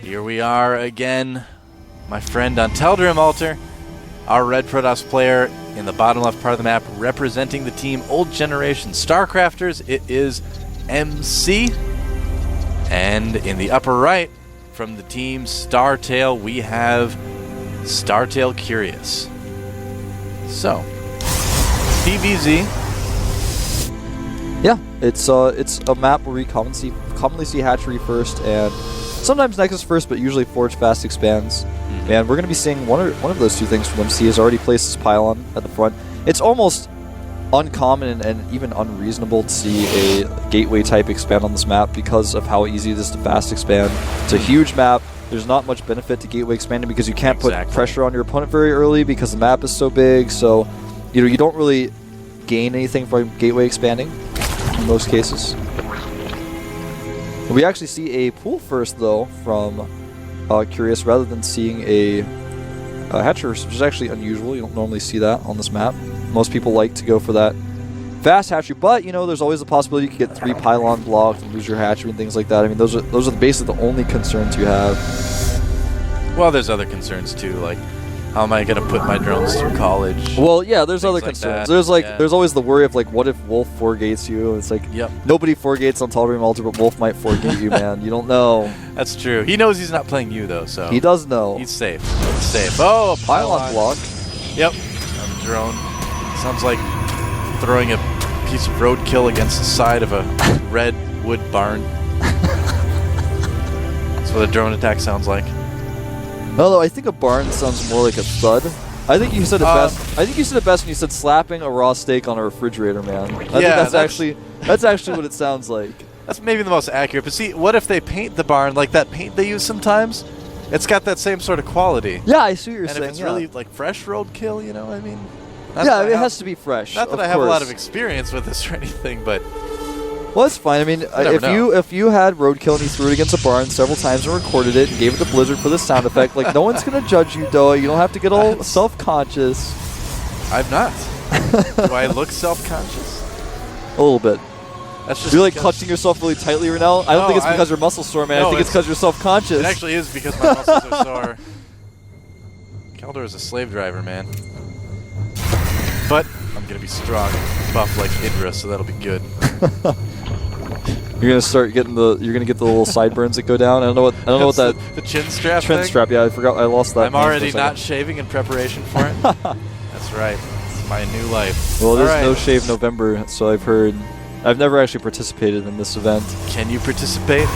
Here we are again, my friend on Teldrim Altar, our red Protoss player in the bottom left part of the map, representing the team Old Generation Starcrafters. It is MC. And in the upper right, from the team Startail, we have Startail Curious. So, TVZ. Yeah, it's a map where we commonly see Hatchery first, and sometimes Nexus first, but usually Forge fast expands. And we're going to be seeing one of those two things from MC. Has already placed his pylon at the front. It's almost uncommon and even unreasonable to see a gateway type expand on this map because of how easy it is to fast expand. It's a huge map. There's not much benefit to gateway expanding because you can't put pressure on your opponent very early because the map is so big. So, you don't really gain anything from gateway expanding in most cases. We actually see a pool first though from Curious rather than seeing a Hatcher, which is actually unusual. You don't normally see that on this map. Most people like to go for that fast hatchery, but there's always the possibility you could get 3 pylon blocked and lose your hatchery and things like that. I mean, those are basically the only concerns you have. Well, there's other concerns too, like how am I going to put my drones through college? Well, yeah, there's other concerns. There's always the worry of what if Wolf 4-gates you? It's like nobody 4-gates on Teldrim Altar, but Wolf might 4-gate you, man. You don't know. That's true. He knows he's not playing you though, so he does know. He's safe. He's safe. Oh, a pylon block. Yep. A drone. Sounds like throwing a piece of roadkill against the side of a red wood barn. That's what a drone attack sounds like. Although I think a barn sounds more like a thud. I think you said it best. I think you said it best when you said slapping a raw steak on a refrigerator, man. I think that's actually what it sounds like. That's maybe the most accurate. But see, what if they paint the barn like that paint they use sometimes? It's got that same sort of quality. Yeah, I see what you're saying. And if it's really like fresh roadkill, I mean. Yeah, it has to be fresh. Not that I have a lot of experience with this or anything, but. Well, it's fine. I mean, if you had roadkill and you threw it against a barn several times and recorded it and gave it to Blizzard for the sound effect, no one's gonna judge you, though. You don't have to get all self-conscious. I'm not. Do I look self-conscious? A little bit. That's just you're clutching yourself really tightly right now. I don't think it's because your muscles sore, man. I think it's because you're self-conscious. It actually is because my muscles are sore. Keldor is a slave driver, man. But I'm gonna be strong, buff like Idra, so that'll be good. You're gonna start getting you're gonna get the little sideburns that go down. I don't know what that. The chin strap. Chin strap. Yeah, I forgot. I lost that. I'm already not shaving in preparation for it. That's right. It's my new life. Well, there's no shave November, so I've heard. I've never actually participated in this event. Can you participate?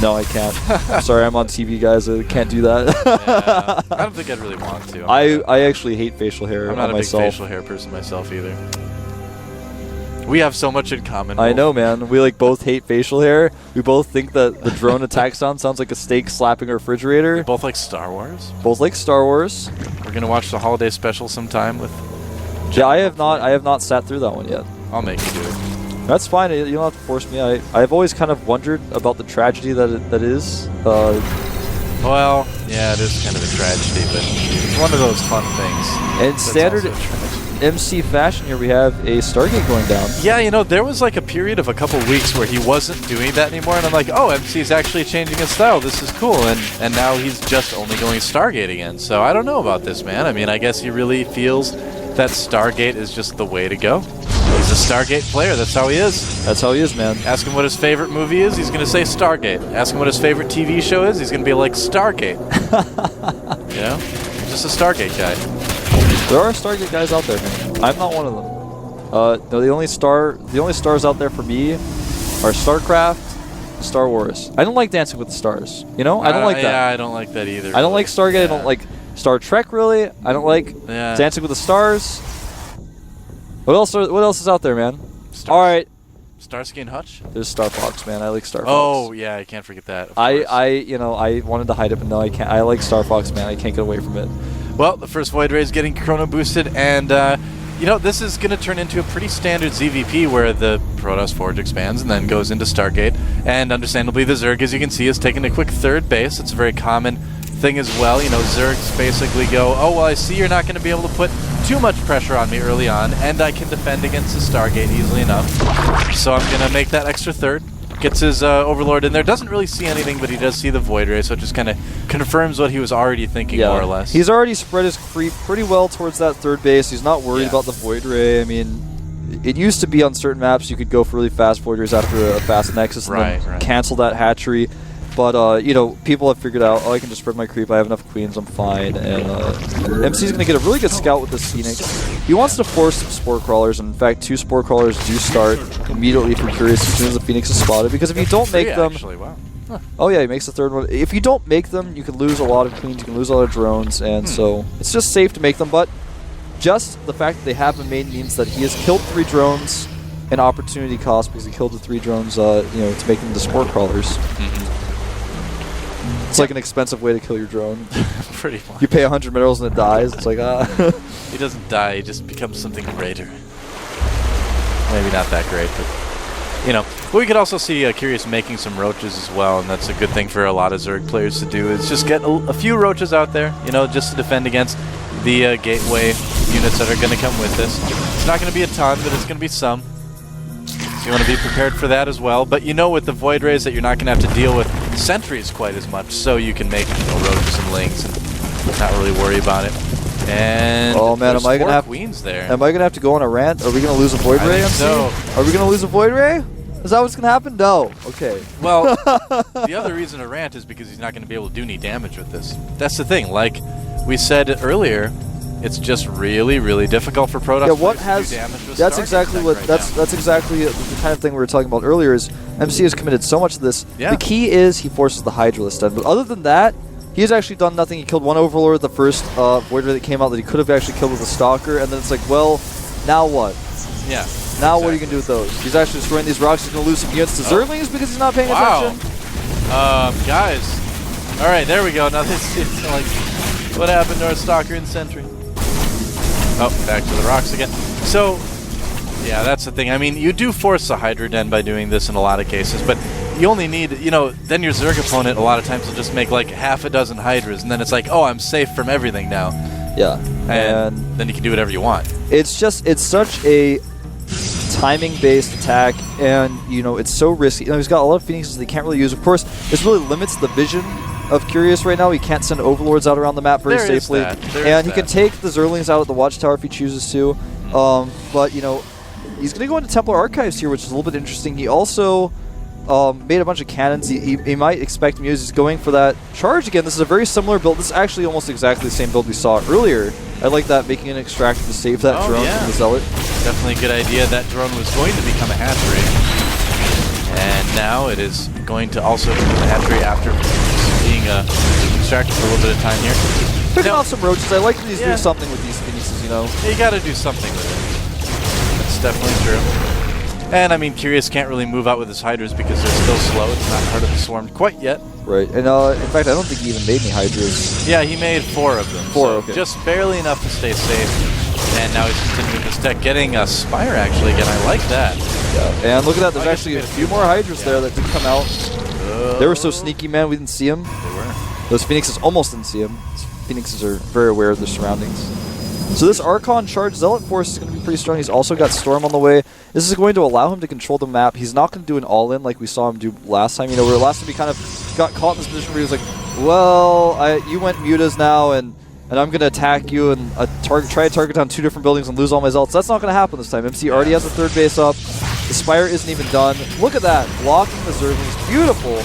No, I can't. I'm sorry, I'm on TV, guys. I can't do that. Yeah, I don't think I'd really want to. I actually hate facial hair. I'm not a big facial hair person myself either. We have so much in common. I know, man. We both hate facial hair. We both think that the drone attack sounds like a steak slapping a refrigerator. We both like Star Wars. Both like Star Wars. We're gonna watch the holiday special sometime with. Yeah, I have not sat through that one yet. I'll make you do it. That's fine. You don't have to force me. I've always kind of wondered about the tragedy that is. Well, yeah, it is kind of a tragedy, but it's one of those fun things. In standard MC fashion here, we have a Stargate going down. Yeah, there was a period of a couple weeks where he wasn't doing that anymore, and I'm like, oh, MC's actually changing his style. This is cool, and now he's just only going Stargate again. So I don't know about this, man. I mean, I guess he really feels that Stargate is just the way to go. He's a Stargate player. That's how he is. That's how he is, man. Ask him what his favorite movie is, he's going to say Stargate. Ask him what his favorite TV show is, he's going to be like Stargate. He's just a Stargate guy. There are Stargate guys out there, man. I'm not one of them. No, the only stars out there for me are StarCraft, Star Wars. I don't like Dancing with the Stars. I don't like that. Yeah, I don't like that either. I don't like Stargate. Yeah. I don't like Star Trek, really. I don't like Dancing with the Stars. What else is out there, man? All right. Starsky and Hutch? There's Star Fox, man. I like Star Fox. Oh, yeah, I can't forget that. I wanted to hide it, but no, I can't. I like Star Fox, man. I can't get away from it. Well, the first Void Ray is getting chrono boosted, and this is going to turn into a pretty standard ZVP where the Protoss Forge expands and then goes into Stargate. And understandably, the Zerg, as you can see, is taking a quick third base. It's a very common thing as well. Zergs basically go, oh, well, I see you're not going to be able to put too much pressure on me early on, and I can defend against the Stargate easily enough. So I'm going to make that extra third. gets his Overlord in there. Doesn't really see anything, but he does see the Void Ray, so it just kind of confirms what he was already thinking, more or less. He's already spread his creep pretty well towards that third base. He's not worried about the Void Ray. I mean, it used to be on certain maps you could go for really fast Void Rays after a fast Nexus and then cancel that hatchery. But, you know, people have figured out, I can just spread my creep, I have enough queens, I'm fine. And MC's going to get a really good scout with this Phoenix. He wants to force some Spore Crawlers, and in fact, 2 Spore Crawlers do start immediately for Curious as soon as the Phoenix is spotted, because if you don't make them... Actually, wow. Oh yeah, he makes the third one. If you don't make them, you can lose a lot of queens, you can lose a lot of drones, and so it's just safe to make them, but just the fact that they have been made means that he has killed 3 drones an opportunity cost, because he killed the 3 drones, you know, to make them the Spore Crawlers. It's like an expensive way to kill your drone. Pretty much. You pay 100 minerals and it dies. It's like, He doesn't die, he just becomes something greater. Maybe not that great, but, you know. But we could also see Curious making some roaches as well, and that's a good thing for a lot of Zerg players to do, is just get a few roaches out there, you know, just to defend against the gateway units that are going to come with this. It's not going to be a ton, but it's going to be some. So you want to be prepared for that as well. But you know with the Void Rays that you're not going to have to deal with sentries quite as much, so you can make, you know, roaches and links and not really worry about it. And oh man, am I gonna have queens there? Am I gonna have to go on a rant? Are we gonna lose a Void Ray? No. Are we gonna lose a Void Ray? Is that what's gonna happen? No. Okay. Well, the other reason to rant is because he's not gonna be able to do any damage with this. That's the thing. Like we said earlier, it's just really, really difficult for Protoss to do damage with that's exactly what that's exactly the kind of thing we were talking about earlier. Is MC has committed so much to this. Yeah. The key is he forces the Hydralisk in, but other than that, he has actually done nothing. He killed 1 Overlord, the first Void Ray that came out that he could have actually killed with a Stalker, and then it's like, well, now what? Yeah. Now what are you going to do with those? He's actually destroying these rocks. He's going to lose some units to Zerglings because he's not paying attention. Guys. Alright, there we go. Now this is like, what happened to our Stalker and Sentry? Oh, back to the rocks again. So, yeah, that's the thing. I mean, you do force the Hydra Den by doing this in a lot of cases, but you only need, you know, then your Zerg opponent a lot of times will just make like half a dozen Hydras, and then it's like, oh, I'm safe from everything now. Yeah. And then you can do whatever you want. It's just, it's such a timing-based attack, and, you know, it's so risky. You know, he's got a lot of Phoenixes that he can't really use. Of course, this really limits the vision of Curious right now. He can't send Overlords out around the map very safely. And he can take the Zerglings out at the Watchtower if he chooses to. But, you know, he's going to go into Templar Archives here, which is a little bit interesting. He also made a bunch of cannons. He might expect him to use. He's going for that charge again. This is a very similar build. This is actually almost exactly the same build we saw earlier. I like that, making an extractor to save that drone from the Zealot. Definitely a good idea. That drone was going to become a hatchery. And now it is going to also become a hatchery after being extracted for a little bit of time here. Picking off some roaches. I like that he's doing something with these Phoenixes, you know. You gotta do something with it. That's definitely true. And, I mean, Curious can't really move out with his Hydras because they're still slow. It's not part of the swarm quite yet. Right. And, in fact, I don't think he even made any Hydras. Yeah, he made 4 of them. 4, so okay. Just barely enough to stay safe. And now he's continuing this tech, getting a Spire, actually, again. I like that. Yeah. And look at that. There's actually a few more Hydras there that did come out. They were so sneaky, man. We didn't see them. They were. Those Phoenixes almost didn't see them. Phoenixes are very aware of their surroundings. So this Archon charge Zealot Force is going to be pretty strong. He's also got Storm on the way. This is going to allow him to control the map. He's not going to do an all-in like we saw him do last time. You know, where last time he kind of got caught in this position where he was like, well, you went mutas now, and I'm going to attack you and try to target down 2 different buildings and lose all my Zealots. That's not going to happen this time. MC already has the 3rd base up. The Spire isn't even done. Look at that. Blocking the Zerglings. Beautiful.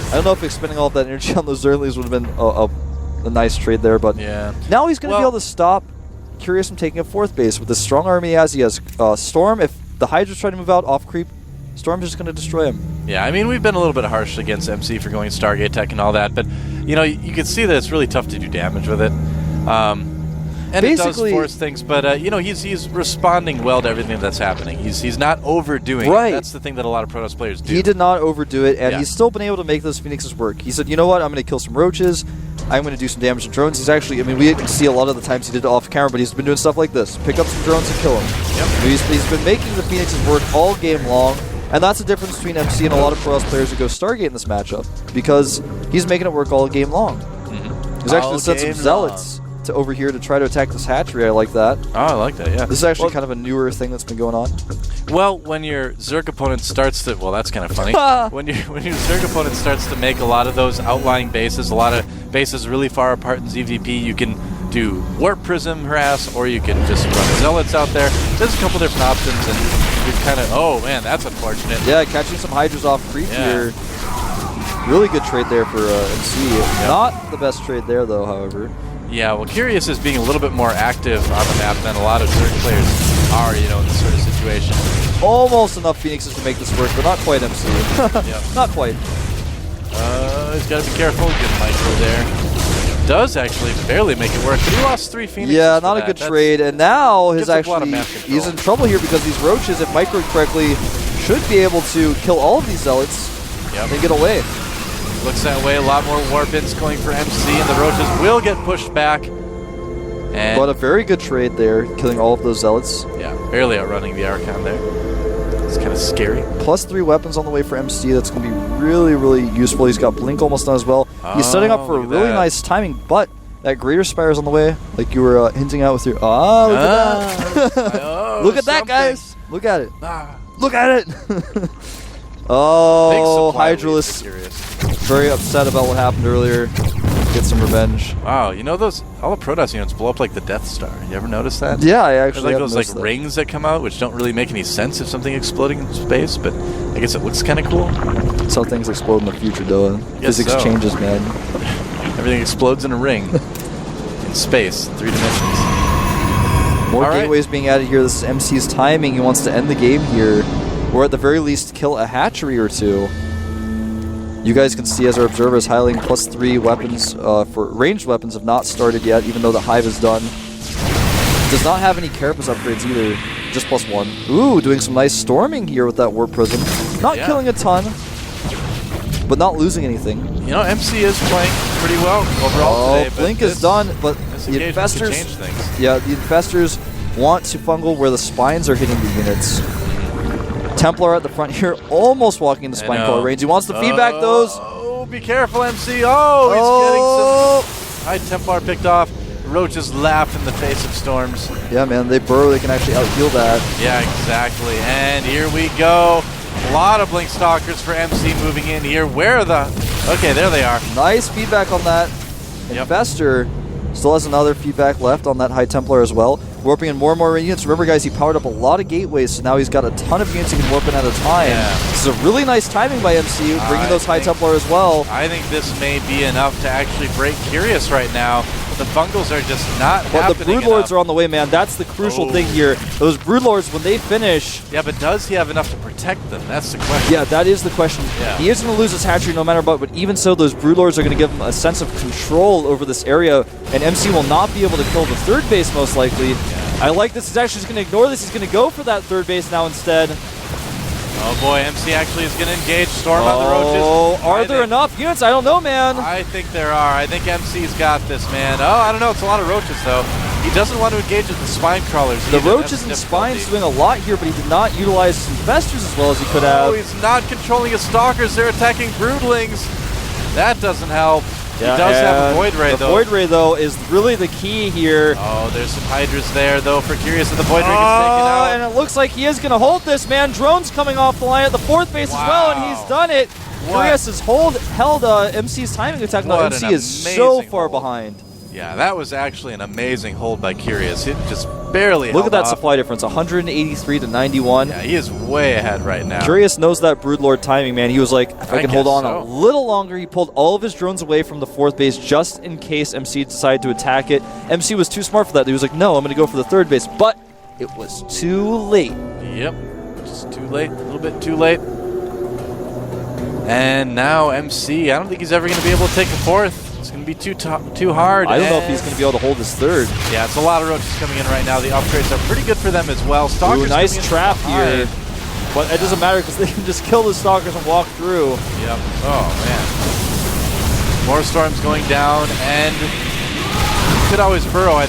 I don't know if expending all of that energy on those Zerglings would have been a nice trade there, but now he's going to be able to stop Curious from taking a 4th base with the strong army as he has. Storm, if the Hydras try to move out off creep, Storm's just going to destroy him. Yeah, I mean, we've been a little bit harsh against MC for going Stargate Tech and all that, but, you know, you can see that it's really tough to do damage with it. And basically, it does force things, but, you know, he's responding well to everything that's happening. He's not overdoing it. That's the thing that a lot of Protoss players do. He did not overdo it, and he's still been able to make those Phoenixes work. He said, you know what, I'm going to kill some roaches. I'm going to do some damage to drones. He's actually, I mean, we didn't see a lot of the times he did it off camera, but he's been doing stuff like this. Pick up some drones and kill them. He's been making the Phoenixes work all game long, and that's the difference between MC and a lot of Protoss players who go Stargate in this matchup, because he's making it work all game long. He's actually sent some Zealots to over here to try to attack this hatchery. I like that. Oh, I like that, yeah. This is actually kind of a newer thing that's been going on. Well, when your Zerg opponent starts to... Well, that's kind of funny. when your Zerg opponent starts to make a lot of those outlying bases, a lot of bases really far apart in ZVP, you can do Warp Prism harass, or you can just run Zealots out there. There's a couple different options, and you're kind of... Oh, man, that's unfortunate. Yeah, catching some Hydras off creep here. Really good trade there for MC. Yep. Not the best trade there, though, however. Yeah, well, Curious is being a little bit more active on the map than a lot of Zerg players are, you know, in this sort of situation. Almost enough Phoenixes to make this work, but not quite MC. Yep. Not quite. He's got to be careful. Good micro there. Does actually barely make it work, but he lost 3 Phoenixes. Yeah, not a good trade, and now he's in trouble here because these roaches, if microed correctly, should be able to kill all of these zealots and get away. Looks that way. A lot more warp-ins going for MC, and the roaches will get pushed back. But a very good trade there, killing all of those zealots. Yeah, barely outrunning the Archon there. It's kind of scary. +3 weapons on the way for MC. That's going to be really, really useful. He's got Blink almost done as well. He's setting up for a really nice timing, but that Greater Spire is on the way, like you were hinting out with your... look at that. Look at that, guys. Look at it. Look at it. Oh, Hydralisk. Very upset about what happened earlier. Get some revenge. Wow, you know those all the Protoss units blow up like the Death Star. You ever notice that? Yeah, I actually There's like those rings that come out, which don't really make any sense if something exploding in space, but I guess it looks kind of cool. That's how things explode in the future, though. Physics changes, man. Everything explodes in a ring in space, 3 dimensions. More gateways being added here. This is MC's timing. He wants to end the game here, or at the very least kill a hatchery or 2. You guys can see as our observers highlighting +3 weapons for ranged weapons have not started yet, even though the Hive is done. Does not have any Carapace upgrades either, just +1. Ooh, doing some nice storming here with that Warp Prism. Not killing a ton, but not losing anything. You know, MC is playing pretty well overall today. Blink is done, but the Infestors... change things. Yeah, the Infestors want to fungal where the spines are hitting the units. Templar at the front here, almost walking into spine collar range. He wants to feedback those. Oh, be careful, MC. Oh, he's getting some high Templar picked off. Roaches laugh in the face of storms. Yeah, man, they burrow. They can actually out-heal that. Yeah, exactly. And here we go. A lot of Blink Stalkers for MC moving in here. Where are the... Okay, there they are. Nice feedback on that. Infestor still has another feedback left on that High Templar as well. Warping in more and more units. Remember, guys, he powered up a lot of gateways, so now he's got a ton of units he can warp in at a time. Yeah. This is a really nice timing by MC, bringing those High Templar as well. I think this may be enough to actually break Curious right now. The Fungals are just not happening. But the Broodlords are on the way, man. That's the crucial thing here. Those Broodlords, when they finish... Yeah, but does he have enough to protect them? That's the question. Yeah, that is the question. Yeah. He is going to lose his hatchery no matter what, but even so, those Broodlords are going to give him a sense of control over this area, and MC will not be able to kill the 3rd base, most likely. Yeah. I like this. He's actually just going to ignore this. He's going to go for that 3rd base now instead. Oh boy, MC actually is going to engage Storm on the roaches. Oh, are there enough units? I don't know, man. I think there are. I think MC's got this, man. Oh, I don't know. It's a lot of roaches, though. He doesn't want to engage with the spine crawlers. The roaches and spines doing a lot here, but he did not utilize his Infestors as well as he could have. Oh, he's not controlling his Stalkers. They're attacking Broodlings. That doesn't help. Yeah, he does have a Void Ray, though. The Void Ray, though, is really the key here. Oh, there's some Hydras there, though, for Curious, and the Void Ray gets taken out. And it looks like he is going to hold this, man. Drone's coming off the line at the 4th base as well, and he's done it. Curious has held MC's timing attack. Now MC is so far behind. Yeah, that was actually an amazing hold by Curious. It just barely Look at that supply difference, 183 to 91. Yeah, he is way ahead right now. Curious knows that Broodlord timing, man. He was like, if I can hold on a little longer. He pulled all of his drones away from the 4th base just in case MC decided to attack it. MC was too smart for that. He was like, no, I'm going to go for the 3rd base. But it was too late. Yep, just too late. A little bit too late. And now MC, I don't think he's ever going to be able to take the 4th. It's going to be too hard. I don't know if he's going to be able to hold his 3rd. Yeah, it's a lot of roaches coming in right now. The upgrades are pretty good for them as well. Stalkers. Ooh, nice trap here. But it doesn't matter because they can just kill the Stalkers and walk through. Yep. Oh, man. More storms going down, and he could always burrow. I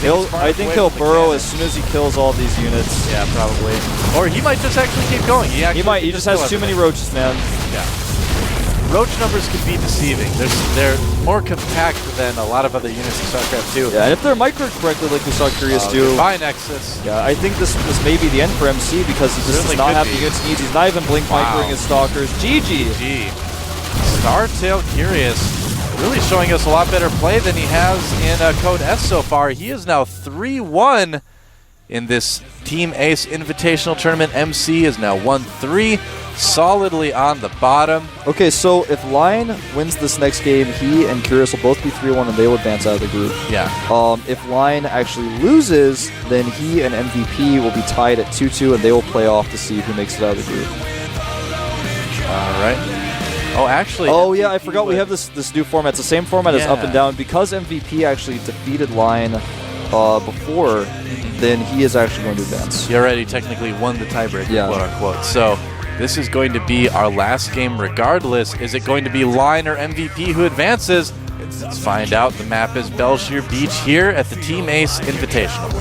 think he'll burrow as soon as he kills all these units. Yeah, probably. Or he might just actually keep going. He might. He just has too many roaches, man. Yeah. Roach numbers can be deceiving. They're more compact than a lot of other units in StarCraft 2. Yeah, and if they're microed correctly, like we saw Curious do. Goodbye, Nexus. Yeah, I think this may be the end for MC because he just does not have the units he needs. He's not even blink microing his stalkers. GG. GG. Startail Curious really showing us a lot better play than he has in Code S so far. He is now 3-1 in this Team Ace Invitational Tournament. MC is now 1-3, solidly on the bottom. Okay, so if Lion wins this next game, he and Curious will both be 3-1 and they will advance out of the group. Yeah. If Lion actually loses, then he and MVP will be tied at 2-2 and they will play off to see who makes it out of the group. All right. Oh, actually. Oh, yeah, I forgot we have this new format. It's the same format as Up and Down. Because MVP actually defeated Lion before, then he is actually going to advance. He already technically won the tiebreaker, quote unquote. So this is going to be our last game regardless. Is it going to be Lion or MVP who advances? Let's find out. The map is Belshire Beach here at the Team Ace Invitational.